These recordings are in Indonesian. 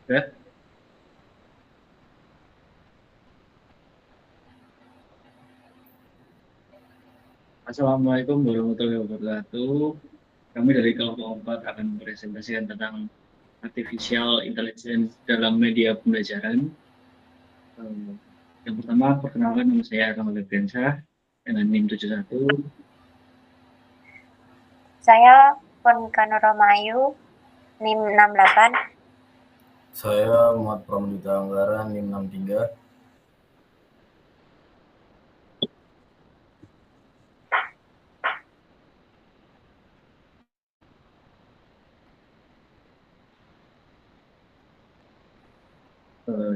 Ya. Assalamualaikum warahmatullahi wabarakatuh. Kami dari kelompok 4 akan mempresentasikan tentang artificial intelligence dalam media pembelajaran. Eh, Yang pertama, perkenalkan nama saya Kamal Firdansah dengan NIM 71. Saya Monika Nuramayu, NIM 68. Saya Muhammad Pramudita Anggara, NIM 63.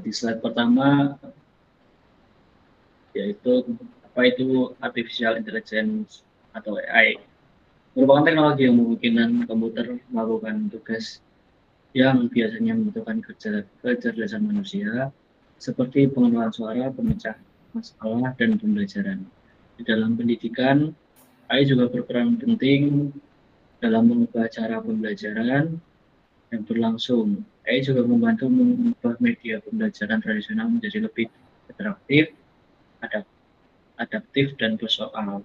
Di slide pertama, yaitu apa itu artificial intelligence atau AI. Merupakan teknologi yang memungkinkan komputer melakukan tugas yang biasanya membutuhkan kecerdasan manusia, seperti pengenalan suara, pemecah masalah, dan pembelajaran. Di dalam pendidikan, AI juga berperan penting dalam mengubah cara pembelajaran yang berlangsung. AI juga membantu mengubah media pembelajaran tradisional menjadi lebih interaktif, adaptif, dan bersoal.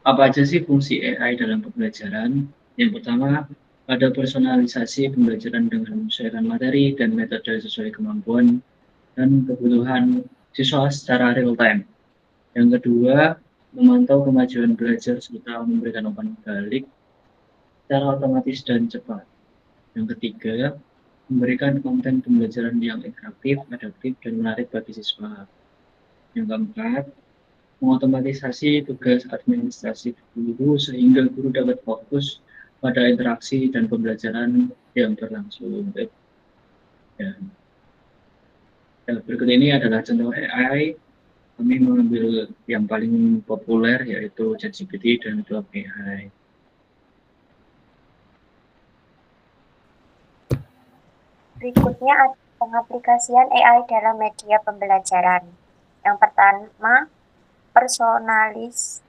Apa aja sih fungsi AI dalam pembelajaran? Yang pertama, ada personalisasi pembelajaran dengan menyesuaikan materi dan metode sesuai kemampuan dan kebutuhan siswa secara real time. Yang kedua, memantau kemajuan belajar serta memberikan umpan balik secara otomatis dan cepat. Yang ketiga, memberikan konten pembelajaran yang interaktif, adaptif, dan menarik bagi siswa. Yang keempat, mengotomatisasi tugas administrasi guru sehingga guru dapat fokus pada interaksi dan pembelajaran yang berlangsung. Ya. Berikut ini adalah contoh AI. Kami mengambil yang paling populer yaitu ChatGPT dan Claude AI. Berikutnya ada pengaplikasian AI dalam media pembelajaran. Yang pertama, personalized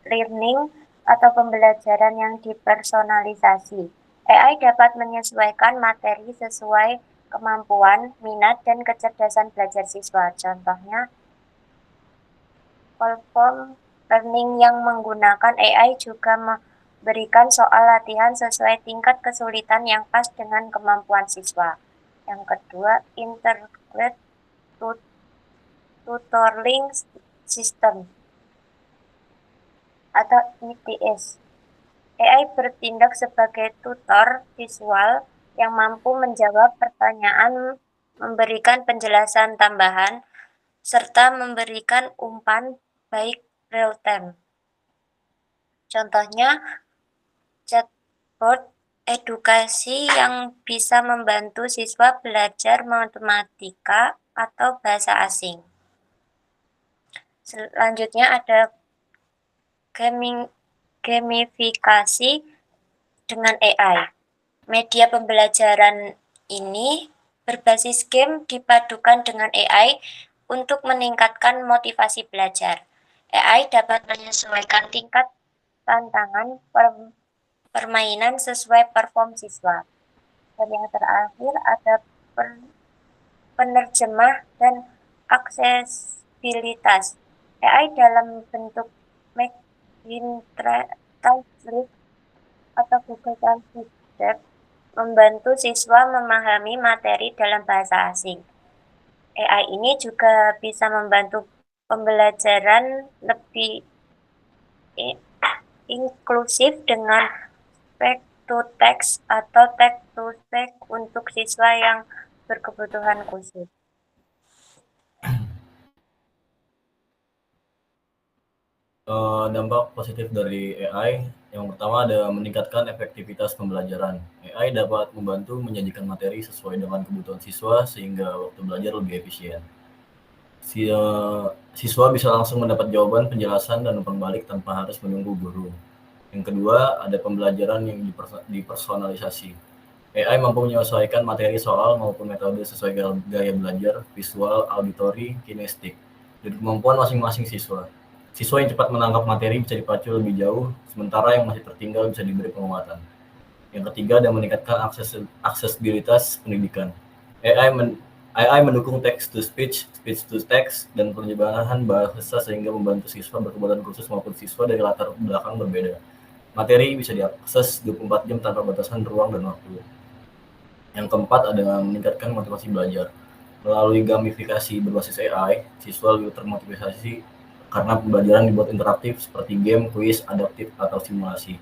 learning atau pembelajaran yang dipersonalisasi. AI dapat menyesuaikan materi sesuai kemampuan, minat, dan kecerdasan belajar siswa. Contohnya, platform learning yang menggunakan AI juga memberikan soal latihan sesuai tingkat kesulitan yang pas dengan kemampuan siswa. Yang kedua, Integrated Tutoring System atau ITS. AI bertindak sebagai tutor visual yang mampu menjawab pertanyaan, memberikan penjelasan tambahan, serta memberikan umpan baik real time. Contohnya, chatbot edukasi yang bisa membantu siswa belajar matematika atau bahasa asing. Selanjutnya ada gamifikasi dengan AI. Media pembelajaran ini berbasis game dipadukan dengan AI untuk meningkatkan motivasi belajar. AI dapat menyesuaikan tingkat tantangan permainan sesuai perform siswa. Dan yang terakhir ada penerjemah dan aksesibilitas. AI dalam bentuk Translate atau Google Translate membantu siswa memahami materi dalam bahasa asing. AI ini juga bisa membantu pembelajaran lebih inklusif dengan speech to text atau text to speech untuk siswa yang berkebutuhan khusus. Dampak positif dari AI yang pertama ada meningkatkan efektivitas pembelajaran. AI dapat membantu menyajikan materi sesuai dengan kebutuhan siswa sehingga waktu belajar lebih efisien. Siswa bisa langsung mendapat jawaban, penjelasan, dan umpan balik tanpa harus menunggu guru. Yang kedua, ada pembelajaran yang dipersonalisasi. AI mampu menyesuaikan materi soal maupun metode sesuai gaya belajar, visual, auditori, kinestik, dan kemampuan masing-masing siswa. Siswa yang cepat menangkap materi bisa dipacu lebih jauh, sementara yang masih tertinggal bisa diberi penguatan. Yang ketiga ada meningkatkan aksesibilitas pendidikan. AI mendukung text to speech, speech to text, dan penerjemahan bahasa sehingga membantu siswa berkebutuhan khusus maupun siswa dari latar belakang berbeda. Materi bisa diakses 24 jam tanpa batasan ruang dan waktu. Yang keempat adalah meningkatkan motivasi belajar. Melalui gamifikasi berbasis AI, siswa lebih termotivasi karena pembelajaran dibuat interaktif seperti game, kuis, adaptif, atau simulasi.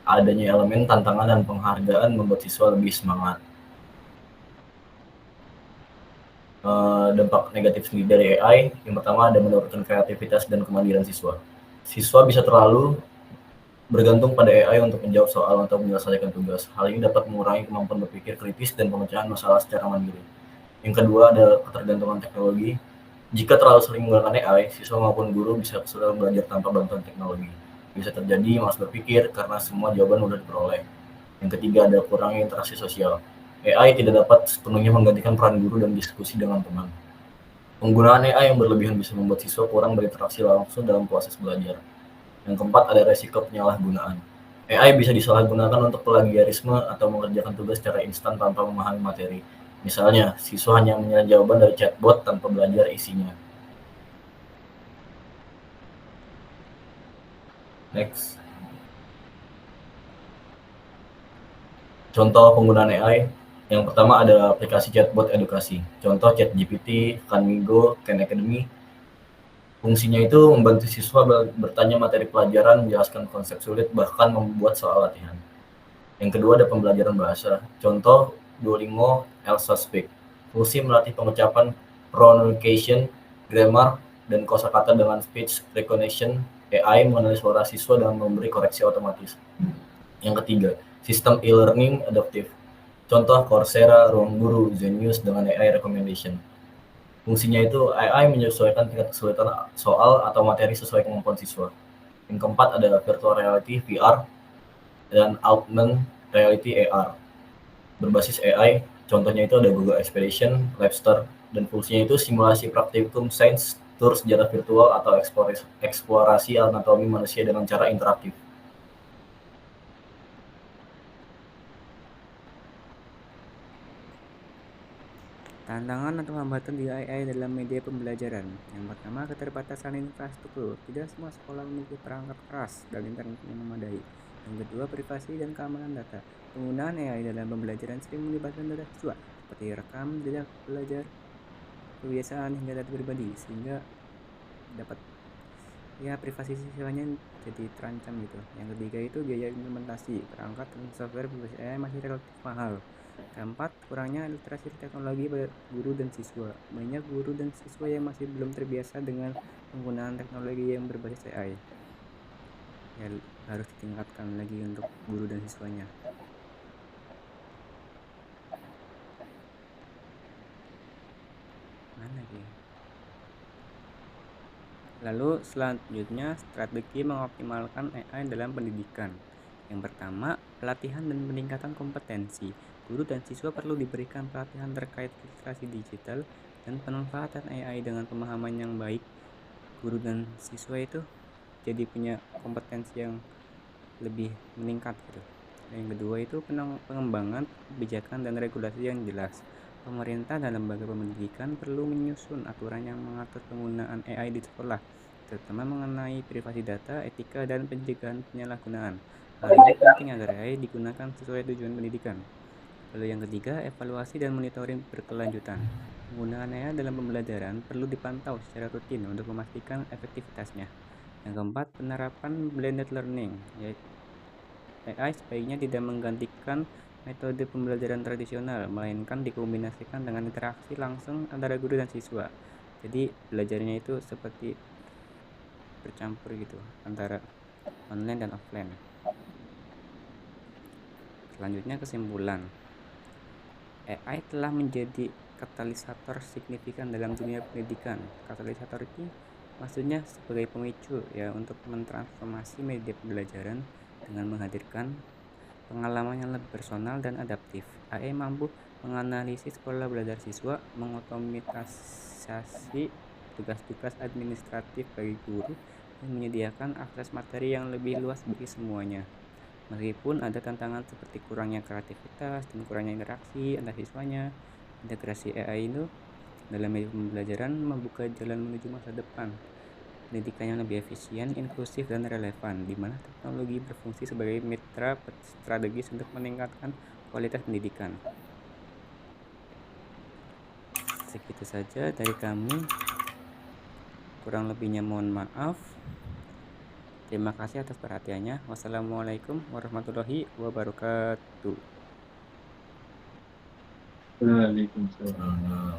Adanya elemen tantangan dan penghargaan membuat siswa lebih semangat. Dampak negatif sendiri dari AI, yang pertama ada menurunkan kreativitas dan kemandirian siswa. Siswa bisa terlalu bergantung pada AI untuk menjawab soal atau menyelesaikan tugas. Hal ini dapat mengurangi kemampuan berpikir kritis dan pemecahan masalah secara mandiri. Yang kedua ada ketergantungan teknologi. Jika terlalu sering menggunakan AI, siswa maupun guru bisa kesulitan belajar tanpa bantuan teknologi. Bisa terjadi malas berpikir karena semua jawaban mudah diperoleh. Yang ketiga ada kurangnya interaksi sosial. AI tidak dapat sepenuhnya menggantikan peran guru dan diskusi dengan teman. Penggunaan AI yang berlebihan bisa membuat siswa kurang berinteraksi langsung dalam proses belajar. Yang keempat ada resiko penyalahgunaan. AI bisa disalahgunakan untuk plagiarisme atau mengerjakan tugas secara instan tanpa memahami materi. Misalnya, siswa hanya menyerap jawaban dari chatbot tanpa belajar isinya. Next. Contoh penggunaan AI. Yang pertama ada aplikasi chatbot edukasi. Contoh ChatGPT, Khanmigo, Khan Academy. Fungsinya itu membantu siswa bertanya materi pelajaran, menjelaskan konsep sulit, bahkan membuat soal latihan. Yang kedua ada pembelajaran bahasa. Contoh Duolingo, Elsa Speak. Fungsi melatih pengucapan, pronunciation, grammar, dan kosakata dengan speech recognition. AI mengenali suara siswa dan memberi koreksi otomatis. Yang ketiga, sistem e-learning adaptif. Contoh Coursera, Ruang Guru, Zenius dengan AI recommendation. Fungsinya itu AI menyesuaikan tingkat kesulitan soal atau materi sesuai kemampuan siswa. Yang keempat ada virtual reality VR dan augmented reality AR. Berbasis AI, contohnya itu ada Google Expedition, Labster, dan fungsinya itu simulasi praktikum sains, tur sejarah virtual atau eksplorasi anatomi manusia dengan cara interaktif. Tantangan atau hambatan di AI dalam media pembelajaran. Yang pertama, keterbatasan infrastruktur. Tidak semua sekolah memiliki perangkat keras dan internet yang memadai. Yang kedua, privasi dan keamanan data. Penggunaan AI dalam pembelajaran sering melibatkan data siswa, seperti rekam jejak belajar, kebiasaan hingga data pribadi, sehingga dapat privasi siswanya jadi terancam gitu. Yang ketiga itu biaya implementasi. Perangkat dan software berbasis AI masih relatif mahal. Keempat, kurangnya literasi teknologi pada guru dan siswa. Banyak guru dan siswa yang masih belum terbiasa dengan penggunaan teknologi yang berbasis AI. Ya, harus ditingkatkan lagi untuk guru dan siswanya. Mana dia? Lalu selanjutnya strategi mengoptimalkan AI dalam pendidikan. Yang pertama, pelatihan dan peningkatan kompetensi. Guru dan siswa perlu diberikan pelatihan terkait literasi digital dan pemanfaatan AI dengan pemahaman yang baik. Guru dan siswa itu jadi punya kompetensi yang lebih meningkat gitu. Yang kedua itu pengembangan kebijakan dan regulasi yang jelas. Pemerintah dan lembaga pendidikan perlu menyusun aturan yang mengatur penggunaan AI di sekolah, terutama mengenai privasi data, etika, dan pencegahan penyalahgunaan. Hal ini penting agar AI digunakan sesuai tujuan pendidikan. Lalu yang ketiga, evaluasi dan monitoring berkelanjutan. Penggunaan AI dalam pembelajaran perlu dipantau secara rutin untuk memastikan efektivitasnya. Yang keempat, penerapan blended learning. AI sebaiknya tidak menggantikan metode pembelajaran tradisional, melainkan dikombinasikan dengan interaksi langsung antara guru dan siswa. Jadi belajarnya itu seperti bercampur gitu antara online dan offline. Selanjutnya kesimpulan. AI telah menjadi katalisator signifikan dalam dunia pendidikan. Katalisator ini maksudnya sebagai pemicu ya untuk mentransformasi media pembelajaran dengan menghadirkan pengalaman yang lebih personal dan adaptif. AI mampu menganalisis pola belajar siswa, mengotomatisasi tugas-tugas administratif bagi guru, dan menyediakan akses materi yang lebih luas bagi semuanya. Meskipun ada tantangan seperti kurangnya kreativitas dan kurangnya interaksi antar siswanya, integrasi AI itu dalam media pembelajaran membuka jalan menuju masa depan pendidikan yang lebih efisien, inklusif, dan relevan, di mana teknologi berfungsi sebagai mitra strategis untuk meningkatkan kualitas pendidikan. Segitu saja dari kami. Kurang lebihnya mohon maaf. Terima kasih atas perhatiannya. Wassalamualaikum warahmatullahi wabarakatuh. Waalaikumsalam. Nah,